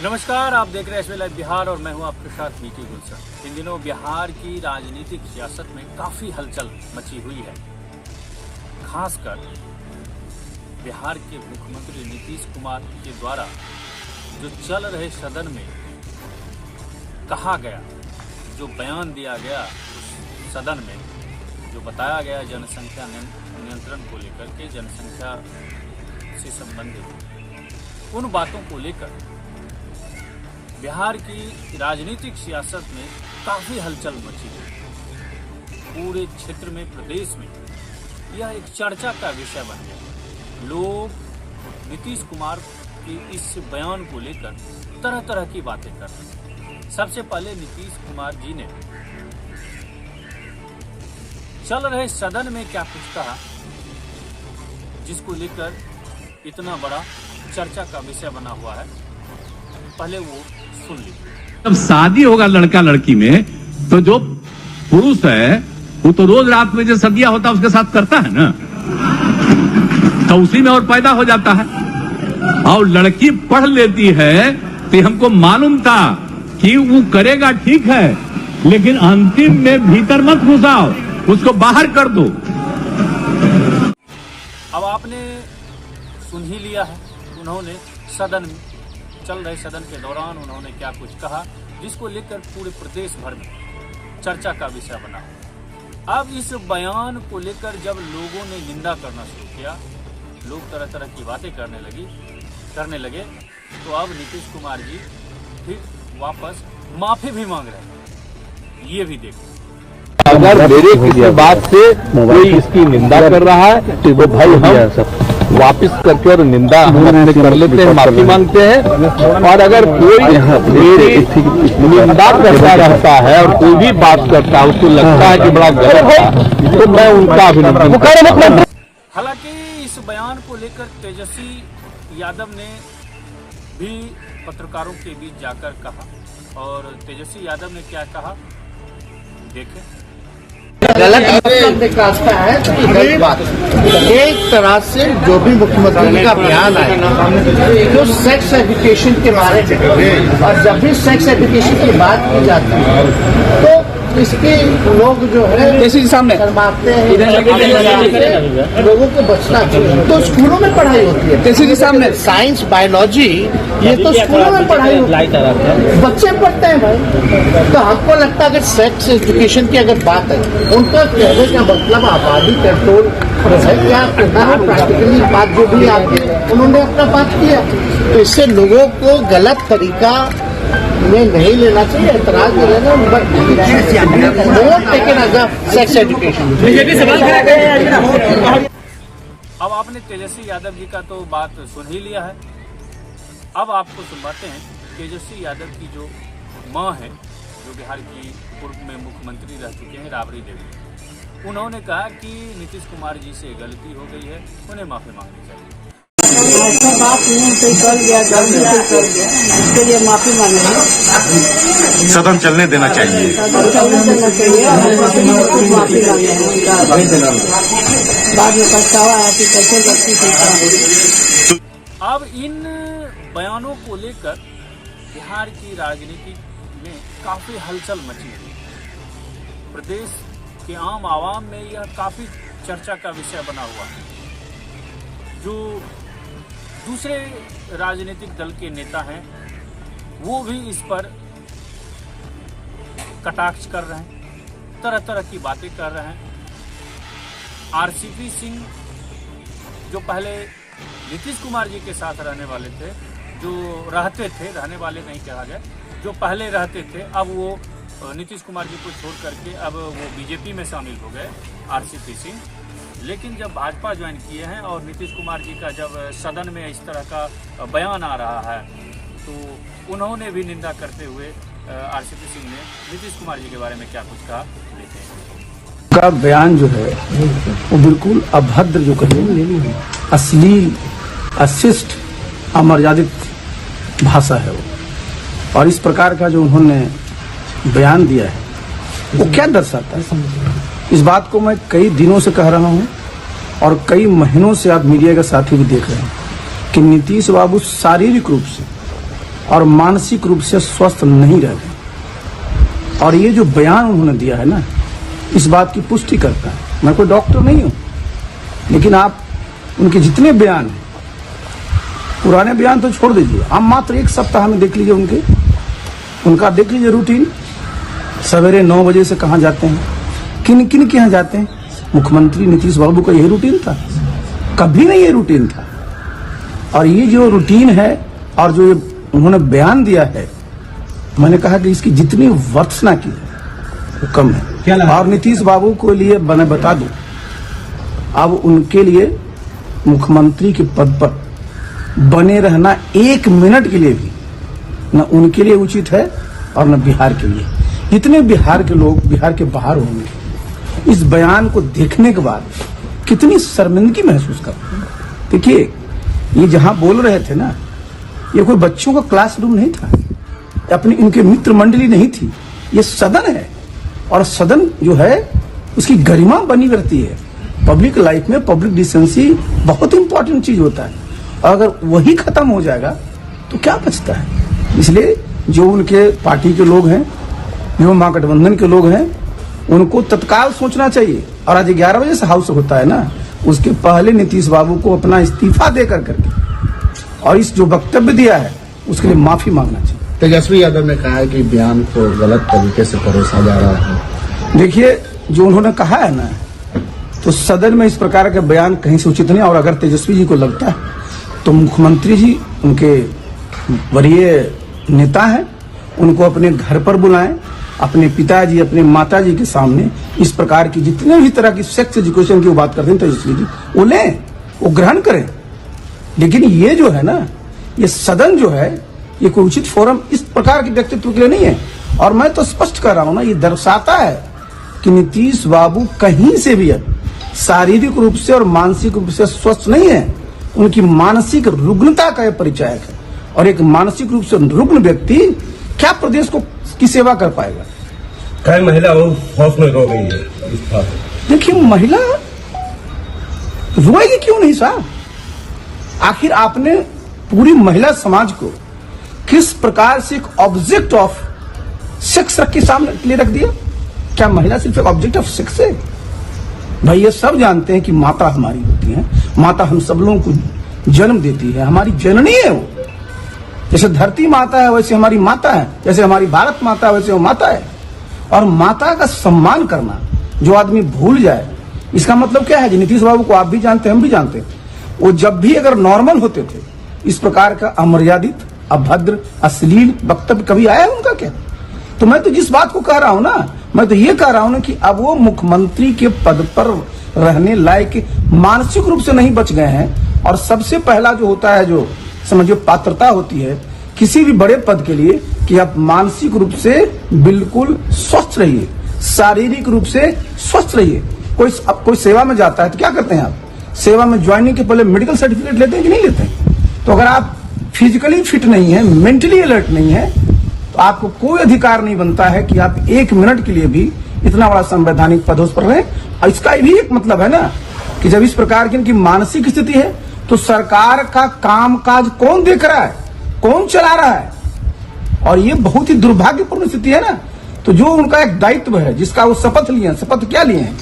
नमस्कार, आप देख रहे हैं एसबी लाइव बिहार और मैं हूं आपके साथ मीठी गुलशन। इन दिनों बिहार की राजनीतिक सियासत में काफी हलचल मची हुई है। खासकर बिहार के मुख्यमंत्री नीतीश कुमार के द्वारा जो चल रहे सदन में कहा गया, जो बयान दिया गया उस सदन में, जो बताया गया जनसंख्या नियंत्रण को लेकर के, जनसंख्या से संबंधित उन बातों को लेकर बिहार की राजनीतिक सियासत में काफी हलचल मची है। पूरे क्षेत्र में, प्रदेश में यह एक चर्चा का विषय बन गया। लोग नीतीश कुमार के इस बयान को लेकर तरह तरह की बातें कर रहे हैं। सबसे पहले नीतीश कुमार जी ने चल रहे सदन में क्या कुछ कहा, जिसको लेकर इतना बड़ा चर्चा का विषय बना हुआ है। पहले वो सुन लीजिए। जब शादी होगा लड़का लड़की में, तो जो पुरुष है वो तो रोज रात में जो सदिया होता है उसके साथ करता है ना, तो उसी में और पैदा हो जाता है। और लड़की पढ़ लेती है तो हमको मालूम था कि वो करेगा, ठीक है, लेकिन अंतिम में भीतर मत घुसाओ, उसको बाहर कर दो। अब आपने सुन ही लिया है, उन्होंने सदन में, चल रहे सदन के दौरान उन्होंने क्या कुछ कहा, जिसको लेकर पूरे प्रदेश भर में चर्चा का विषय बना। अब इस बयान को लेकर जब लोगों ने निंदा करना शुरू किया, लोग तरह तरह की बातें करने लगे, तो अब नीतीश कुमार जी फिर वापस माफी भी मांग रहे हैं। ये भी देखो। अगर मेरे किसी बात से कोई इसकी निंदा कर रहा है तो भाई हम वापिस करके और निंदा हम कर लेते हैं, माफी मांगते हैं। और अगर कोई मेरी निंदा करता रहता है और कोई भी बात करता है, उसको लगता है कि बड़ा गलत है, तो मैं उनका अभिनंदन। हालांकि इस बयान को लेकर तेजस्वी यादव ने भी पत्रकारों के बीच जाकर कहा, और तेजस्वी यादव ने क्या कहा देखें। गलत मतलब निकालता है तो गलत बात। एक तरह से जो भी मुख्यमंत्री का बयान आए जो सेक्स एजुकेशन के बारे में, और जब भी सेक्स एजुकेशन की बात की जाती है तो इसके लोग जो है शर्माते हैं, लोगों को बचना चाहिए। तो स्कूलों में पढ़ाई होती है, सामने साइंस, बायोलॉजी, ये तो स्कूलों में पढ़ाई होती है, बच्चे पढ़ते हैं भाई। तो हमको लगता है अगर सेक्स एजुकेशन की अगर बात है, उनका कहने का मतलब आबादी कंट्रोल है क्या प्रैक्टिकली बात जो भी आपकी उन्होंने अपना बात किया, तो इससे लोगों को गलत तरीका में नहीं लेना चाहिए। एतराज नहीं लेना, सेक्स एजुकेशन। अब आपने तेजस्वी यादव जी का तो बात सुन ही लिया है। अब आपको सुनवाते हैं तेजस्वी यादव की जो मां है, जो बिहार की पूर्व में मुख्यमंत्री रह चुके हैं, राबड़ी देवी। उन्होंने कहा कि नीतीश कुमार जी से गलती हो गई है, उन्हें माफी मांगनी चाहिए। ऐसा बात मुंह से कर दिया, गलती से कर दिया, इसके लिए माफी मांगेंगे। सदन चलने देना चाहिए, सदन चलने देना चाहिए, माफी मांगेंगे। बाद में पछतावा है कि कैसे गलती से। अब इन बयानों को लेकर बिहार की राजनीति में काफी हलचल मची है। प्रदेश के आम आवाम में यह काफी चर्चा का विषय बना हुआ है। जो दूसरे राजनीतिक दल के नेता हैं, वो भी इस पर कटाक्ष कर रहे हैं, तरह तरह की बातें कर रहे हैं। आरसीपी सिंह जो पहले नीतीश कुमार जी के साथ रहने वाले थे, जो रहने वाले नहीं कहा जाए, जो पहले रहते थे, अब वो नीतीश कुमार जी को छोड़ करके अब वो बीजेपी में शामिल हो गए, आरसीपी सिंह। लेकिन जब भाजपा ज्वाइन किए हैं और नीतीश कुमार जी का जब सदन में इस तरह का बयान आ रहा है, तो उन्होंने भी निंदा करते हुए आरसीपी सिंह ने नीतीश कुमार जी के बारे में क्या कुछ कहा, लेते हैं। का बयान जो है वो बिल्कुल अभद्र, जो कहें अश्लील, अशिष्ट, अमर्यादित भाषा है वो। और इस प्रकार का जो उन्होंने बयान दिया है वो क्या दर्शाता है? इस बात को मैं कई दिनों से कह रहा हूं और कई महीनों से आप मीडिया के साथी भी देख रहे हैं कि नीतीश बाबू शारीरिक रूप से और मानसिक रूप से स्वस्थ नहीं रह गए। और ये जो बयान उन्होंने दिया है ना, इस बात की पुष्टि करता है। मैं कोई डॉक्टर नहीं हूं, लेकिन आप उनके जितने बयान हैं, पुराने बयान तो छोड़ दीजिए, आप मात्र 1 सप्ताह में देख लीजिए उनका देख लीजिए रूटीन। सवेरे 9 बजे से कहां जाते हैं, किन किन के यहाँ जाते हैं। मुख्यमंत्री नीतीश बाबू का यही रूटीन था? कभी नहीं ये रूटीन था। और ये जो रूटीन है और जो उन्होंने बयान दिया है, मैंने कहा कि इसकी जितनी वर्षना की है वो कम है। और नीतीश बाबू को लिए मैं बता दूं, अब उनके लिए मुख्यमंत्री के पद पर बने रहना 1 मिनट के लिए भी न उनके लिए उचित है और न बिहार के लिए। जितने बिहार के लोग बिहार के बाहर होंगे, इस बयान को देखने के बाद कितनी शर्मिंदगी महसूस करते हैं। देखिए, ये जहां बोल रहे थे ना, ये कोई बच्चों का क्लासरूम नहीं था, अपनी इनके मित्र मंडली नहीं थी, ये सदन है। और सदन जो है उसकी गरिमा बनी रहती है। पब्लिक लाइफ में पब्लिक डिसेंसी बहुत इंपॉर्टेंट चीज होता है, और अगर वही खत्म हो जाएगा तो क्या बचता है। इसलिए जो उनके पार्टी के लोग हैं, जो महागठबंधन के लोग हैं, उनको तत्काल सोचना चाहिए। और आज 11 बजे से हाउस होता है ना, उसके पहले नीतीश बाबू को अपना इस्तीफा दे करके और इस जो वक्तव्य दिया है उसके लिए माफी मांगना चाहिए। तेजस्वी यादव ने कहा है कि बयान को गलत तरीके से परोसा जा रहा है। देखिए, जो उन्होंने कहा है ना, तो सदन में इस प्रकार के बयान कहीं से उचित नहीं। और अगर तेजस्वी जी को लगता है तो मुख्यमंत्री जी उनके वरीय नेता हैं, उनको अपने घर पर बुलाएं, अपने पिताजी अपने माताजी के सामने इस प्रकार की जितने भी तरह की सेक्स एजुकेशन की बात करते हैं तेजस्वी जी, वो लें, वो ग्रहण करें। लेकिन ये जो है ना, ये सदन जो है, ये कोई उचित फोरम इस प्रकार के व्यक्तित्व के लिए नहीं है। और मैं तो स्पष्ट कर रहा हूं ना, ये दर्शाता है कि नीतीश बाबू कहीं से भी अब शारीरिक रूप से और मानसिक रूप से स्वस्थ नहीं है। उनकी मानसिक रुग्णता का यह परिचायक है। और एक मानसिक रूप से रुग्ण व्यक्ति क्या प्रदेश को की सेवा कर पाएगा। कई महिला हाउस में रो गई है। देखिए, महिला रोएगी क्यों नहीं साहब? आखिर आपने पूरी महिला समाज को किस प्रकार से एक ऑब्जेक्ट ऑफ सेक्स रख के सामने लिए रख दिया। क्या महिला सिर्फ एक ऑब्जेक्ट ऑफ सेक्स है? भाई, ये सब जानते हैं कि माता हमारी होती है, माता हम सब लोगों को जन्म देती है, हमारी जननी है वो। जैसे धरती माता है वैसे हमारी माता है, जैसे हमारी भारत माता है वैसे वो माता है। और माता का सम्मान करना जो आदमी भूल जाए, इसका मतलब क्या है? नीतीश बाबू को आप भी जानते हैं, हम भी जानते हैं, वो जब भी अगर नॉर्मल होते थे, इस प्रकार का अमर्यादित, अभद्र, अश्लील वक्तव्य कभी आया है उनका क्या? तो मैं तो जिस बात को कह रहा हूं ना, मैं तो ये कह रहा हूं ना कि अब वो मुख्यमंत्री के पद पर रहने लायक मानसिक रूप से नहीं बच गए हैं। और सबसे पहला जो होता है, जो समझिए पात्रता होती है किसी भी बड़े पद के लिए, कि आप मानसिक रूप से बिल्कुल स्वस्थ रहिए, शारीरिक रूप से स्वस्थ रहिए। कोई सेवा में जाता है तो क्या करते हैं आप? सेवा में ज्वाइनिंग के पहले मेडिकल सर्टिफिकेट लेते हैं कि नहीं लेते हैं? तो अगर आप फिजिकली फिट नहीं है, मेंटली अलर्ट नहीं है, तो आपको कोई अधिकार नहीं बनता है कि आप 1 मिनट के लिए भी इतना बड़ा संवैधानिक पद पर रहें। और इसका भी एक मतलब है ना कि जब इस प्रकार की इनकी मानसिक स्थिति है, तो सरकार का कामकाज कौन देख रहा है, कौन चला रहा है? और ये बहुत ही दुर्भाग्यपूर्ण स्थिति है ना। तो जो उनका एक दायित्व है, जिसका वो शपथ लिए हैं, शपथ क्या लिए हैं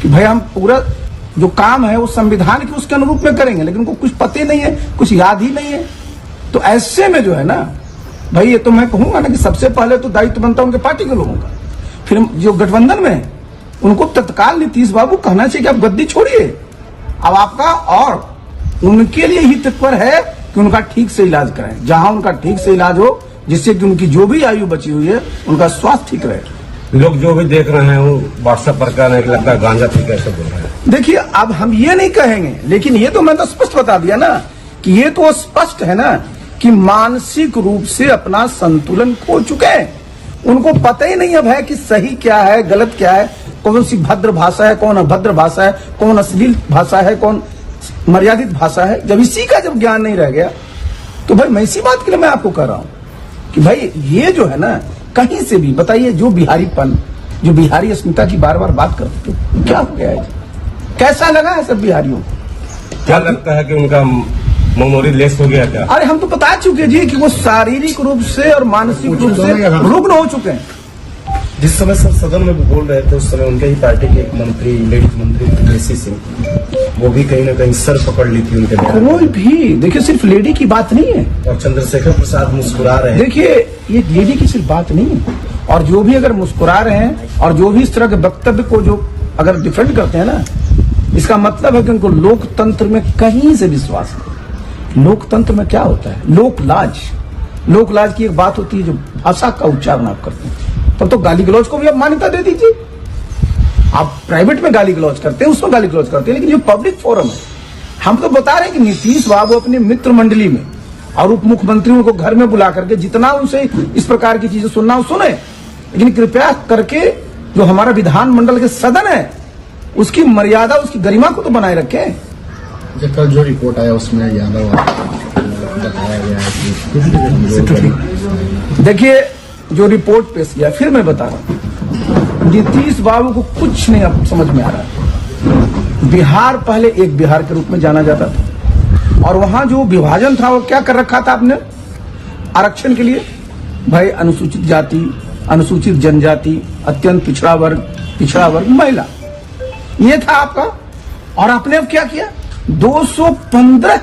कि भाई हम पूरा जो काम है वो संविधान के उसके अनुरूप में करेंगे, लेकिन उनको कुछ पता नहीं है, कुछ याद ही नहीं है। तो ऐसे में जो है ना भाई, ये तो मैं कहूंगा ना कि सबसे पहले तो दायित्व बनता है उनके पार्टी के लोगों का। फिर जो गठबंधन में है, उनको तत्काल नीतीश बाबू कहना चाहिए कि आप गद्दी छोड़िए अब आपका, और उनके लिए ही तत्पर है कि उनका ठीक से इलाज कराएं, जहां उनका ठीक से इलाज हो, जिससे कि उनकी जो भी आयु बची हुई है उनका स्वास्थ्य ठीक रहे। लोग जो भी देख रहे हैं वो व्हाट्सएप पर कहने लगता है गांजा पी कैसे बोल रहे हैं। देखिए, अब हम ये नहीं कहेंगे, लेकिन ये तो मैं तो स्पष्ट बता दिया ना कि ये तो स्पष्ट है ना कि मानसिक रूप से अपना संतुलन खो चुके हैं। उनको पता ही नहीं अब है कि सही क्या है, गलत क्या है, कौन सी भद्र भाषा है, कौन अभद्र भाषा है, कौन अश्लील भाषा है, कौन मर्यादित भाषा है। जब इसी का जब ज्ञान नहीं रह गया, तो भाई मैं इसी बात के लिए मैं आपको कह रहा हूं कि भाई ये जो है ना, कहीं से भी बताइए, जो बिहारीपन, जो बिहारी अस्मिता की बार बार बात करते थे, क्या हो गया है? कैसा लगा है सब बिहारियों को? क्या लगता है कि उनका मेमोरी लेस हो गया क्या? अरे हम तो बता चुके जी कि वो शारीरिक रूप से और मानसिक रूप से रुग्ण हो चुके हैं। जिस समय सर सदन में बोल रहे थे उस समय उनके ही पार्टी के एक मंत्री, लेडीज मंत्री तुलसी सिंह, वो भी कहीं ना कहीं सर पकड़ ली थी उनके बयान। कोई भी देखिए, सिर्फ लेडी की बात नहीं है। और चंद्रशेखर प्रसाद मुस्कुरा रहे हैं। देखिए, ये लेडी की सिर्फ बात नहीं है, और जो भी अगर मुस्कुरा रहे हैं और जो भी इस तरह के वक्तव्य को जो अगर डिफेंड करते हैं ना, इसका मतलब है कि उनको लोकतंत्र में कहीं से विश्वास नहीं। लोकतंत्र में क्या होता है? लोकलाज की एक बात होती है, जो भाषा का उच्चारण आप करते हैं, तब तो गाली गलौज को भी आप मान्यता दे दीजिए। आप प्राइवेट में गाली गलौज करते हैं, उसमें गाली गलौज करते हैं, लेकिन जो पब्लिक फोरम है, हम तो बता रहे हैं कि नीतीश बाबू अपने मित्र मंडली में और उप मुख्यमंत्रियों को घर में बुला करके जितना उनसे इस प्रकार की चीजें सुनना हो सुने, लेकिन कृपया करके जो हमारा विधानमंडल के सदन है उसकी मर्यादा, उसकी गरिमा को तो बनाए रखें। कल जो रिपोर्ट आया उसमें यादव बताया गया है कि देखिए, जो रिपोर्ट पेश किया, फिर मैं बता रहा हूं, नीतीश बाबू को कुछ नहीं अब समझ में आ रहा। बिहार पहले एक बिहार के रूप में जाना जाता था, और वहां जो विभाजन था वो क्या कर रखा था आपने आरक्षण के लिए? भाई अनुसूचित जाति, अनुसूचित जनजाति, अत्यंत पिछड़ा वर्ग, महिला, ये था आपका। और आपने अब क्या किया? 215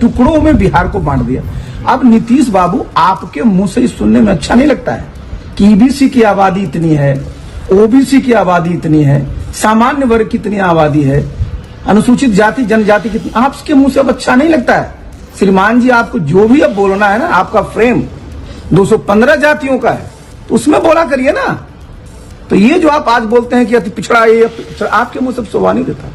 टुकड़ों में बिहार को बांट दिया। अब नीतीश बाबू, आपके मुंह से सुनने में अच्छा नहीं लगता है कि ईबीसी की आबादी इतनी है, ओबीसी की आबादी इतनी है, सामान्य वर्ग की इतनी आबादी है, अनुसूचित जाति जनजाति कितनी, आपके मुंह से अब अच्छा नहीं लगता है। श्रीमान जी, आपको जो भी अब बोलना है ना, आपका फ्रेम 215 जातियों का है, तो उसमें बोला करिए ना। तो ये जो आप आज बोलते हैं कि अति पिछड़ा, ये आपके मुंह से शोभा नहीं देता।